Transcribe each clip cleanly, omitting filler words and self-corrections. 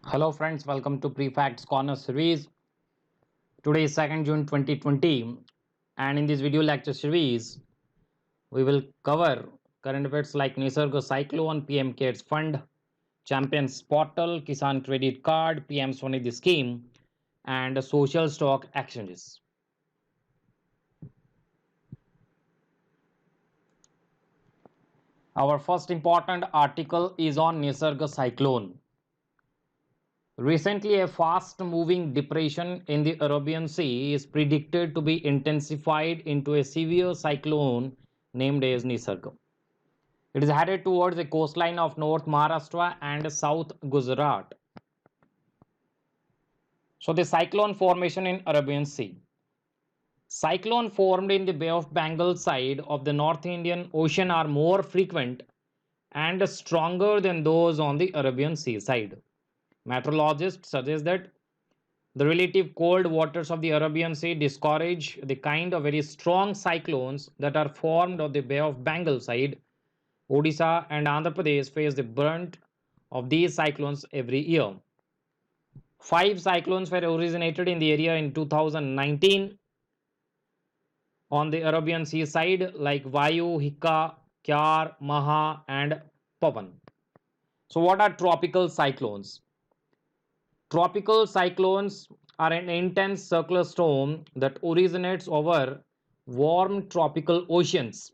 Hello friends, welcome to Prefacts Corner series. Today is 2nd June 2020 and in this video lecture series we will cover current affairs like Circle Cyclone, PMKS Fund, Champions Portal, Kisson Credit Card, PM Swanidhi Scheme and social stock exchanges. Our first important article is on Nisarga Cyclone. Recently, a fast-moving depression in the Arabian Sea is predicted to be intensified into a severe cyclone named as Nisarga. It is headed towards the coastline of North Maharashtra and South Gujarat. So, the cyclone formation in Arabian Sea. Cyclone formed in the Bay of Bengal side of the North Indian Ocean are more frequent and stronger than those on the Arabian Sea side. Meteorologists suggest that the relative cold waters of the Arabian Sea discourage the kind of very strong cyclones that are formed on the Bay of Bengal side. Odisha and Andhra Pradesh face the brunt of these cyclones every year. 5 cyclones were originated in the area in 2019 on the Arabian Sea side like Vayu, Hika, Kyar, Maha and Pavan. So what are tropical cyclones? Tropical cyclones are an intense circular storm that originates over warm tropical oceans,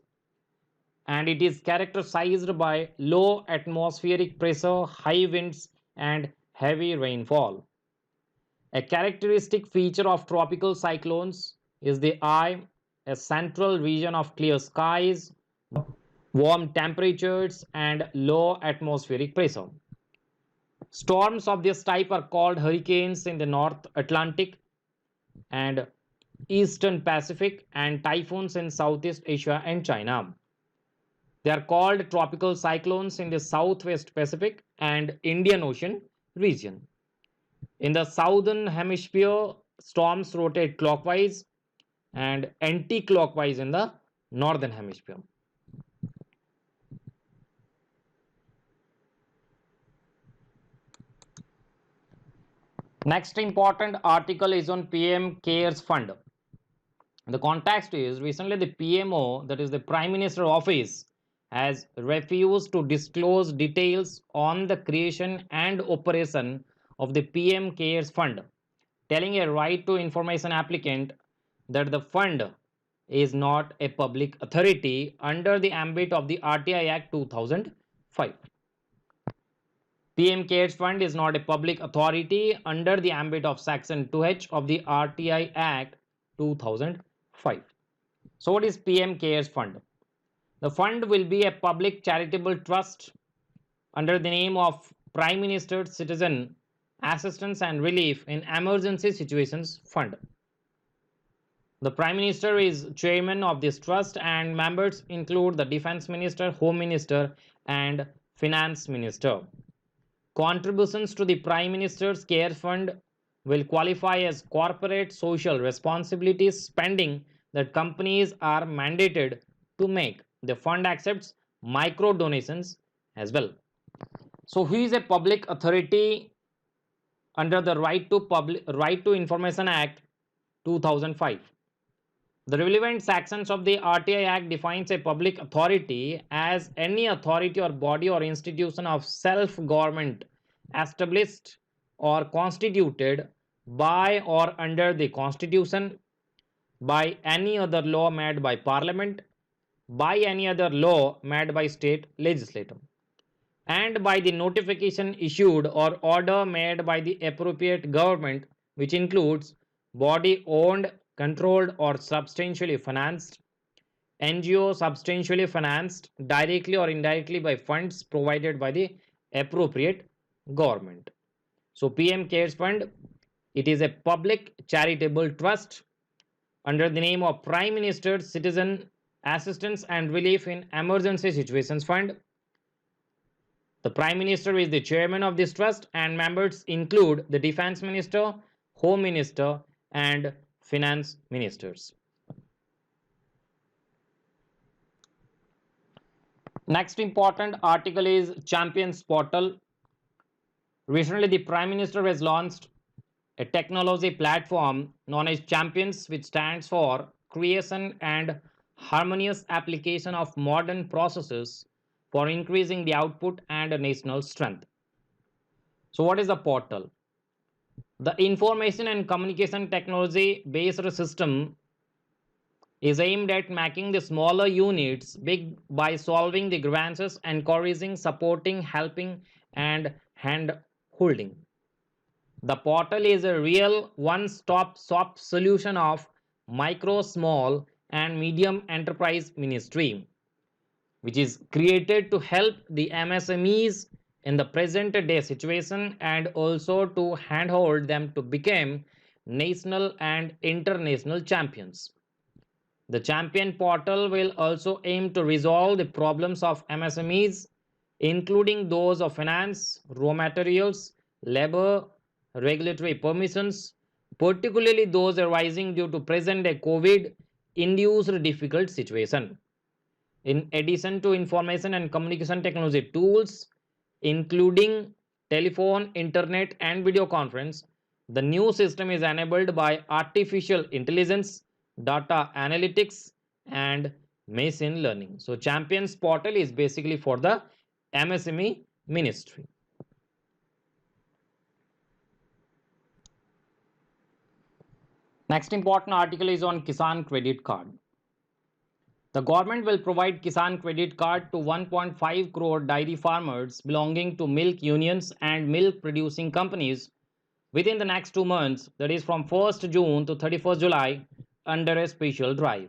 and it is characterized by low atmospheric pressure, high winds and heavy rainfall. A characteristic feature of tropical cyclones is the eye, a central region of clear skies, warm temperatures and low atmospheric pressure. Storms of this type are called hurricanes in the North Atlantic and Eastern Pacific and typhoons in Southeast Asia and China. They are called tropical cyclones in the Southwest Pacific and Indian Ocean region. In the southern hemisphere, storms rotate clockwise and anti-clockwise in the northern hemisphere. Next important article is on PMKS Fund. The context is recently the PMO, that is the Prime Minister Office, has refused to disclose details on the creation and operation of the PMKS Fund, telling a right to information applicant that the fund is not a public authority under the ambit of the RTI Act 2005. PMKS Fund is not a public authority under the ambit of Section 2H of the RTI Act 2005. So what is PMKS Fund? The fund will be a public charitable trust under the name of Prime Minister's Citizen Assistance and Relief in Emergency Situations Fund. The Prime Minister is chairman of this trust and members include the Defense Minister, Home Minister and Finance Minister. Contributions to the Prime Minister's Care Fund will qualify as corporate social responsibility spending that companies are mandated to make. The fund accepts micro donations as well. So who is a public authority under the Right to Information Act 2005? The relevant sections of the RTI Act defines a public authority as any authority or body or institution of self-government established or constituted by or under the Constitution, by any other law made by Parliament, by any other law made by state legislature, and by the notification issued or order made by the appropriate government, which includes body owned, controlled or substantially financed, NGO substantially financed directly or indirectly by funds provided by the appropriate government. So PM Cares Fund, it is a public charitable trust under the name of Prime Minister's Citizen Assistance and Relief in Emergency Situations Fund. The Prime Minister is the chairman of this trust and members include the Defense Minister, Home Minister and Finance Ministers. Next important article is Champions Portal. Recently, the Prime Minister has launched a technology platform known as Champions, which stands for Creation and Harmonious Application of Modern Processes for Increasing the Output and National Strength. So, what is the portal? The information and communication technology based system is aimed at making the smaller units big by solving the grievances, encouraging, supporting, helping, and hand holding. The portal is a real one-stop shop solution of micro, small, and medium enterprise ministry, which is created to help the MSMEs in the present day situation and also to handhold them to become national and international champions. The champion portal will also aim to resolve the problems of MSMEs, including those of finance, raw materials, labor, regulatory permissions, particularly those arising due to present day COVID induced difficult situation. In addition to information and communication technology tools, including telephone, internet, and video conference, the new system is enabled by artificial intelligence, data analytics, and machine learning. So, Champions Portal is basically for the MSME ministry. Next important article is on Kisan credit card. The government will provide Kisan credit card to 1.5 crore dairy farmers belonging to milk unions and milk producing companies within the next 2 months, that is from 1st June to 31st July, under a special drive.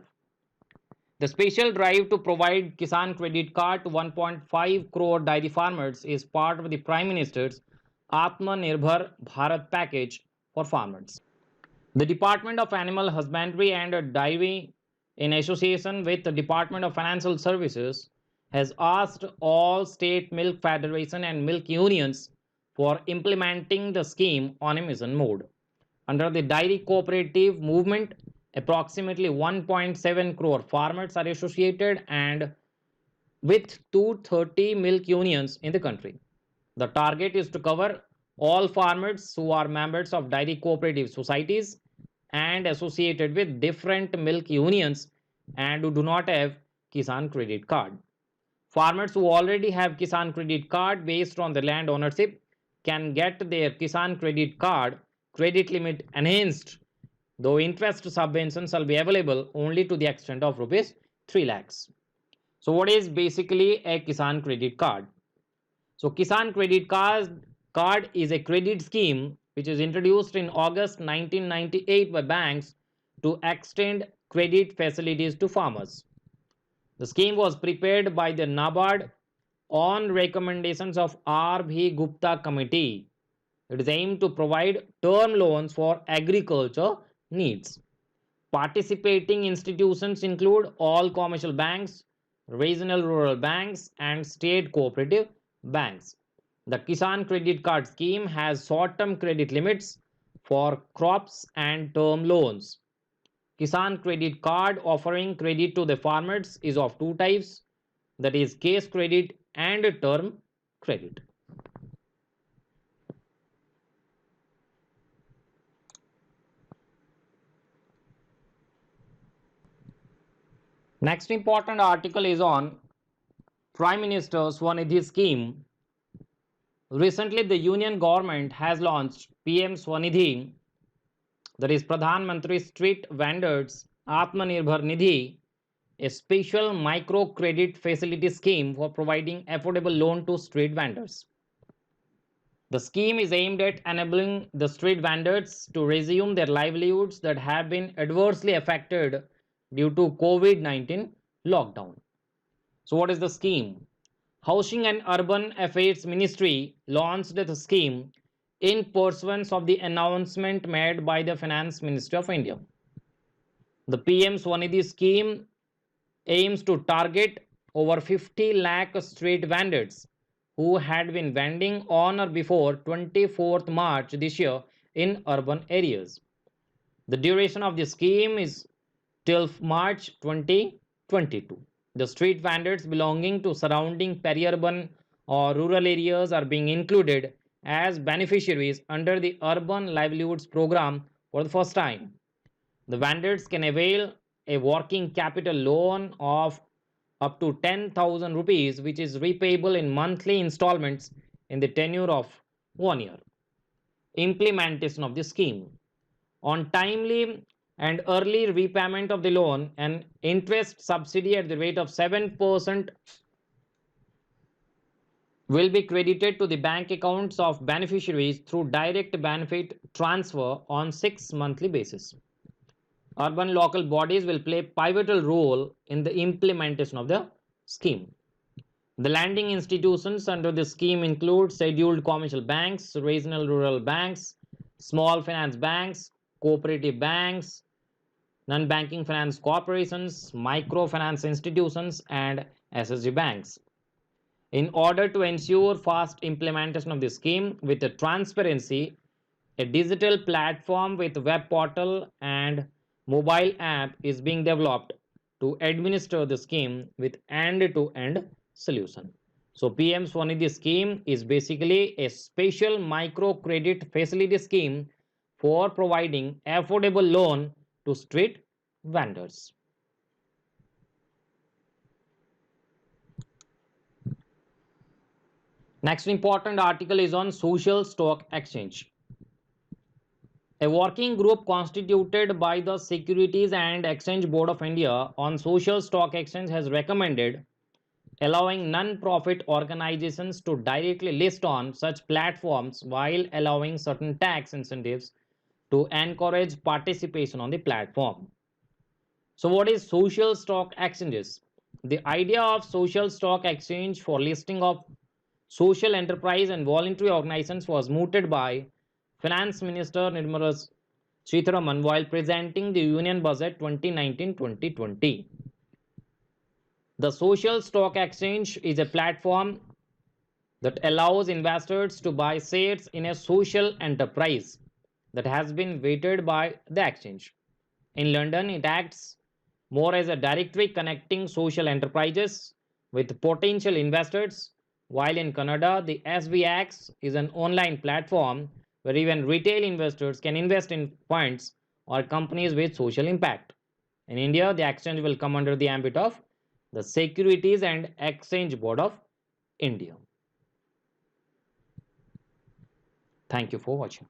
The special drive to provide Kisan credit card to 1.5 crore dairy farmers is part of the Prime Minister's Atmanirbhar Bharat package for farmers. The Department of Animal Husbandry and Dairy, in association with the Department of Financial Services, has asked all state milk federation and milk unions for implementing the scheme on a mission mode. Under the dairy cooperative movement, approximately 1.7 crore farmers are associated and with 230 milk unions in the country. The target is to cover all farmers who are members of dairy cooperative societies and associated with different milk unions and who do not have Kisan credit card. Farmers who already have Kisan credit card based on the land ownership can get their Kisan credit card credit limit enhanced, though interest subventions shall be available only to the extent of rupees 3 lakhs. So what is basically a Kisan credit card? So Kisan credit card is a credit scheme which is introduced in August 1998 by banks to extend credit facilities to farmers. The scheme was prepared by the NABARD on recommendations of R.B. Gupta Committee. It is aimed to provide term loans for agriculture needs. Participating institutions include all commercial banks, regional rural banks, and state cooperative banks. The Kisan credit card scheme has short-term credit limits for crops and term loans. Kisan credit card offering credit to the farmers is of two types, that is case credit and term credit. Next important article is on Prime Minister Swanidhi scheme. Recently, the Union government has launched PM Swanidhi, that is Pradhan Mantri Street Vendors Atmanirbhar Nidhi, a special micro credit facility scheme for providing affordable loan to street vendors. The scheme is aimed at enabling the street vendors to resume their livelihoods that have been adversely affected due to COVID-19 lockdown. So what is the scheme? Housing and Urban Affairs Ministry launched the scheme in pursuance of the announcement made by the Finance Ministry of India. The PM Swanidhi scheme aims to target over 50 lakh street vendors who had been vending on or before 24th March this year in urban areas. The duration of the scheme is till March 2022. The street vendors belonging to surrounding peri-urban or rural areas are being included as beneficiaries under the Urban Livelihoods Program for the first time. The vendors can avail a working capital loan of up to 10,000 rupees, which is repayable in monthly installments in the tenure of 1 year. Implementation of the scheme. On timely and early repayment of the loan, an interest subsidy at the rate of 7% will be credited to the bank accounts of beneficiaries through direct benefit transfer on 6 monthly basis. Urban local bodies will play pivotal role in the implementation of the scheme. The lending institutions under the scheme include scheduled commercial banks, regional rural banks, small finance banks, cooperative banks, non-banking finance corporations, microfinance institutions, and SSG banks. In order to ensure fast implementation of the scheme with the transparency, a digital platform with web portal and mobile app is being developed to administer the scheme with end-to-end solution. So PM Swanidhi scheme is basically a special micro credit facility scheme for providing affordable loan to street vendors. Next important article is on social stock exchange. A working group constituted by the Securities and Exchange Board of India on social stock exchange has recommended allowing non-profit organizations to directly list on such platforms while allowing certain tax incentives to encourage participation on the platform. So what is social stock exchanges? The idea of social stock exchange for listing of social enterprise and voluntary organizations was mooted by Finance Minister Nirmala Sitharaman while presenting the Union Budget 2019-2020. The social stock exchange is a platform that allows investors to buy shares in a social enterprise that has been weighted by the exchange. In London, it acts more as a directory connecting social enterprises with potential investors, while in Canada, the SBX is an online platform where even retail investors can invest in funds or companies with social impact. In India, the exchange will come under the ambit of the Securities and Exchange Board of India. Thank you for watching.